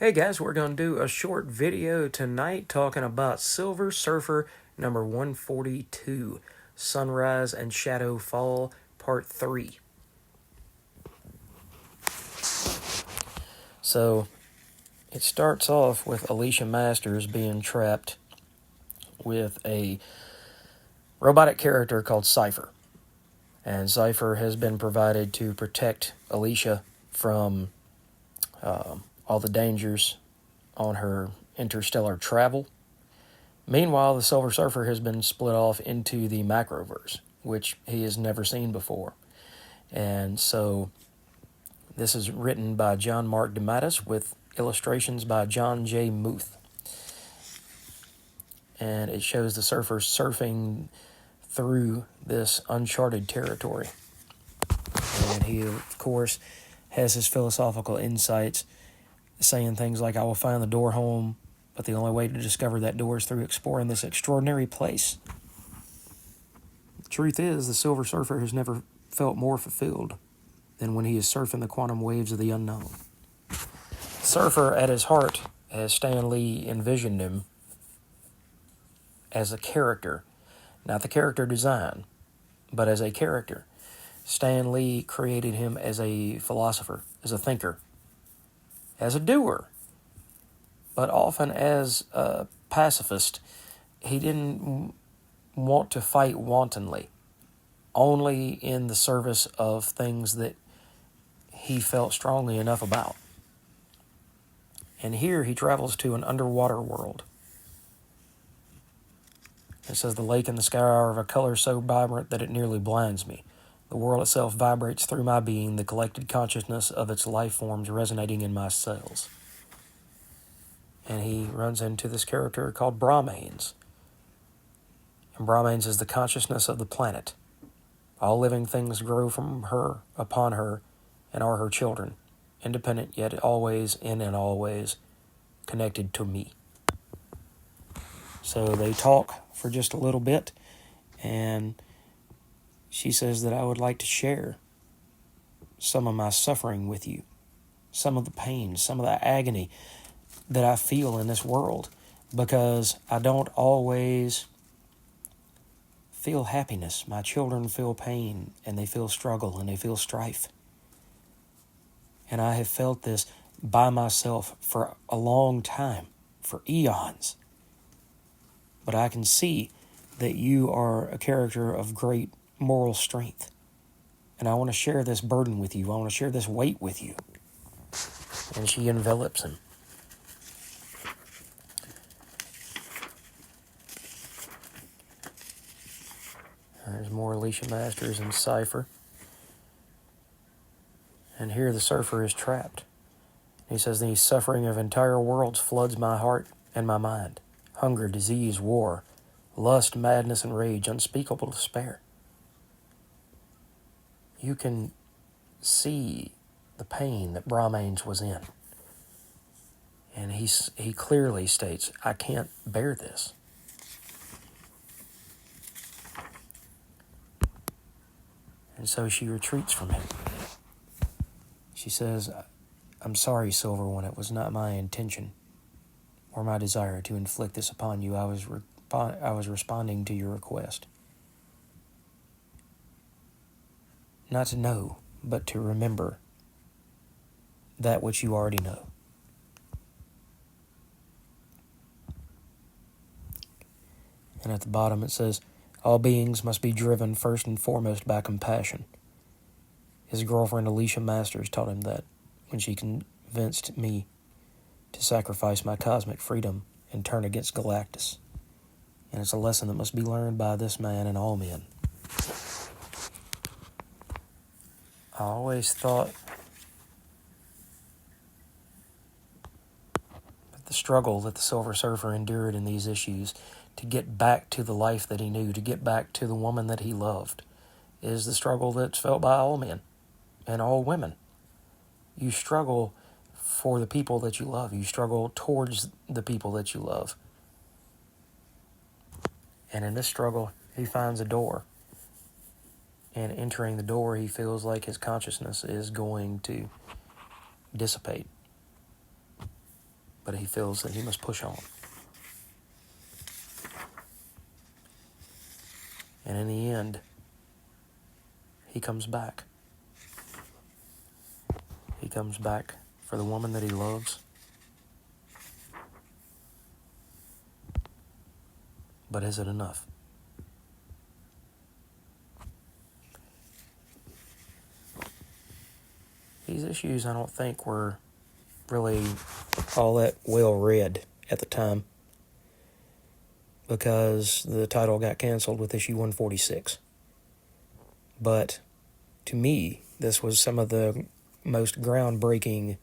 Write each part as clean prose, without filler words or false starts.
Hey guys, we're going to do a short video tonight talking about Silver Surfer number 142, Sunrise and Shadow Fall, Part 3. So, it starts off with Alicia Masters being trapped with a robotic character called Cypher. And Cypher has been provided to protect Alicia from all the dangers on her interstellar travel. Meanwhile, the Silver Surfer has been split off into the Macroverse, which he has never seen before. And so this is written by John Mark DeMatteis with illustrations by John J. Muth. And it shows the surfer surfing through this uncharted territory. And he, of course, has his philosophical insights, saying things like, I will find the door home, but the only way to discover that door is through exploring this extraordinary place. The truth is, the Silver Surfer has never felt more fulfilled than when he is surfing the quantum waves of the unknown. The surfer, at his heart, as Stan Lee envisioned him, as a character. Not the character design, but as a character. Stan Lee created him as a philosopher, as a thinker, as a doer, but often as a pacifist. He didn't want to fight wantonly, only in the service of things that he felt strongly enough about. And here he travels to an underwater world. It says, the lake and the sky are of a color so vibrant that it nearly blinds me. The world itself vibrates through my being, the collected consciousness of its life forms resonating in my cells. And he runs into this character called Brahmanes. And Brahmanes is the consciousness of the planet. All living things grow from her, upon her, and are her children, independent yet always in and always connected to me. So they talk for just a little bit, and she says that I would like to share some of my suffering with you, some of the pain, some of the agony that I feel in this world, because I don't always feel happiness. My children feel pain, and they feel struggle, and they feel strife. And I have felt this by myself for a long time, for eons. But I can see that you are a character of great moral strength. And I want to share this burden with you. I want to share this weight with you. And she envelops him. There's more Alicia Masters and Cypher. And here the surfer is trapped. He says, the suffering of entire worlds floods my heart and my mind. Hunger, disease, war, lust, madness, and rage, unspeakable despair. You can see the pain that Brahmanes was in. And he clearly states, I can't bear this. And so she retreats from him. She says, I'm sorry, Silver One, it was not my intention or my desire to inflict this upon you. I was responding to your request. Not to know, but to remember that which you already know. And at the bottom it says, all beings must be driven first and foremost by compassion. His girlfriend Alicia Masters taught him that when she convinced me to sacrifice my cosmic freedom and turn against Galactus. And it's a lesson that must be learned by this man and all men. I always thought that the struggle that the Silver Surfer endured in these issues to get back to the life that he knew, to get back to the woman that he loved, is the struggle that's felt by all men and all women. You struggle for the people that you love. You struggle towards the people that you love. And in this struggle, he finds a door. And entering the door, he feels like his consciousness is going to dissipate. but he feels that he must push on. And in the end, he comes back. He comes back for the woman that he loves. But is it enough? These issues, I don't think, were really all that well read at the time, because the title got canceled with issue 146. But to me, this was some of the most groundbreaking,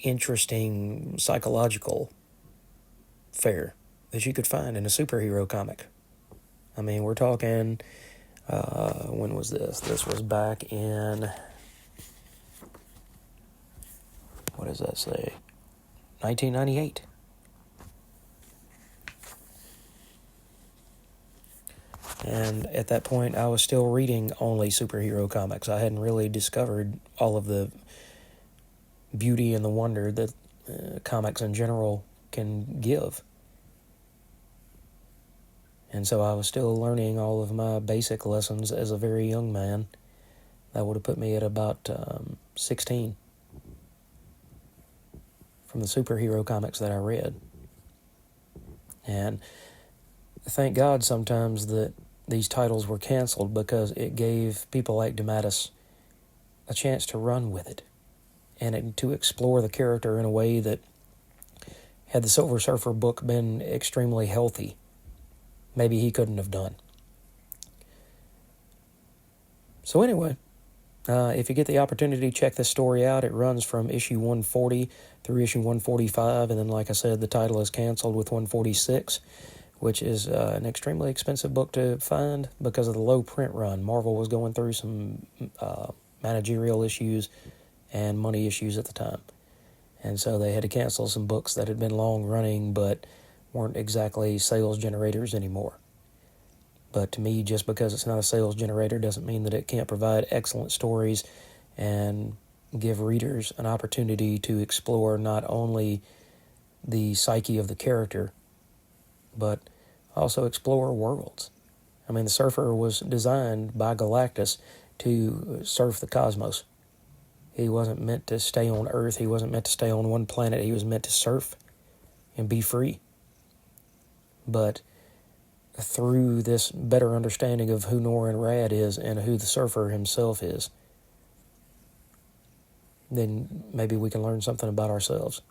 interesting psychological fare that you could find in a superhero comic. I mean, we're talking, when was this? This was back in, what does that say? 1998. And at that point, I was still reading only superhero comics. I hadn't really discovered all of the beauty and the wonder that comics in general can give. And so I was still learning all of my basic lessons as a very young man. That would have put me at about 16 from the superhero comics that I read. And thank God sometimes that these titles were canceled, because it gave people like DeMatteis a chance to run with it and to explore the character in a way that, had the Silver Surfer book been extremely healthy, maybe he couldn't have done. So anyway, if you get the opportunity, check this story out. It runs from issue 140 through issue 145, and then, like I said, the title is canceled with 146, which is an extremely expensive book to find because of the low print run. Marvel was going through some managerial issues and money issues at the time. And so they had to cancel some books that had been long running but weren't exactly sales generators anymore. But to me, just because it's not a sales generator doesn't mean that it can't provide excellent stories and give readers an opportunity to explore not only the psyche of the character, but also explore worlds. I mean, the Surfer was designed by Galactus to surf the cosmos. He wasn't meant to stay on Earth. He wasn't meant to stay on one planet. He was meant to surf and be free. But through this better understanding of who Norrin Radd is and who the Surfer himself is, then maybe we can learn something about ourselves.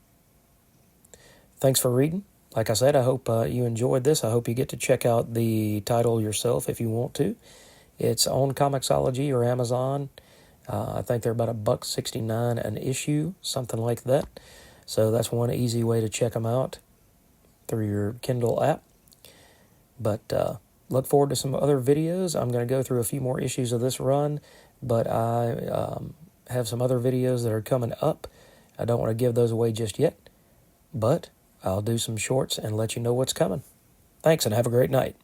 Thanks for reading. Like I said, I hope you enjoyed this. I hope you get to check out the title yourself if you want to. It's on Comixology or Amazon. I think they're about $1.69 an issue, something like that. So that's one easy way to check them out through your Kindle app. But look forward to some other videos. I'm going to go through a few more issues of this run, but I have some other videos that are coming up. I don't want to give those away just yet, but I'll do some shorts and let you know what's coming. Thanks, and have a great night.